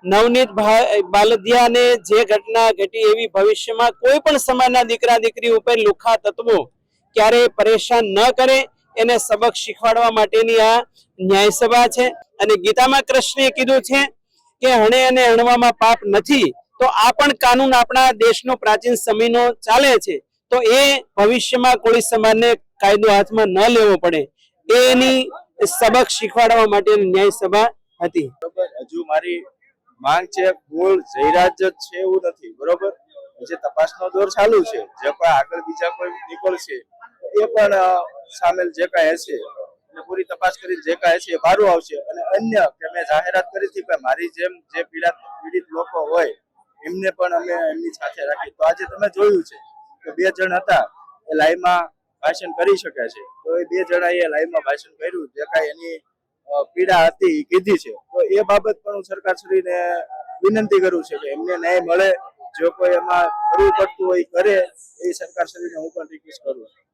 નવનીત બાલદિયાને જે ઘટના ઘટી એવી ભવિષ્યમાં કોઈ પણ સમાજના દીકરા દીકરી ઉપર લુખા તત્વો ક્યારેય પરેશાન ન કરે એને સબક શીખવાડવા માટેની આ ન્યાય સભા છે। અને ગીતામાં કૃષ્ણે કીધું છે કે હણે અને હણવામાં પાપ નથી, તો આ પણ કાનૂન આપણા દેશનો પ્રાચીન સમયનો ચાલે છે। તો એ ભવિષ્યમાં કોળી સમાજને કાયદો હાથમાં ન લેવો પડે એની સબક શીખવાડવા માટેની ન્યાય સભા હતી। હજુ મારી માંગ છે મૂળ જયરાજ જ છે એવું નથી, બરોબર। જે તપાસનો દોર ચાલુ છે, જે કોઈ આગળ બીજા કોઈ નીકળશે એ પણ સામેલ જે કાંઈ હશે પૂરી તપાસ કરી જે કાંઈ હશે એ બારું આવશે। અને અન્ય કે મેં જાહેરાત કરી હતી કે મારી જેમ જે પીડિત લોકો હોય એમને પણ અમે એમની સાથે રાખી। તો આજે તમે જોયું છે કે 2 જણ હતા એ લાઈવમાં ભાષણ કરી શકે છે, તો એ 2 જણાએ લાઈવમાં ભાષણ કર્યું, જે કાંઈ એની પીડા હતી એ કીધી છે। તો એ બાબત પણ હું સરકારશ્રીને વિનંતી કરું છું કે એમને ન્યાય મળે, જો કોઈ એમાં કરવું પડતું હોય કરે એ સરકારશ્રીને હું પણ રિક્વેસ્ટ કરું છું।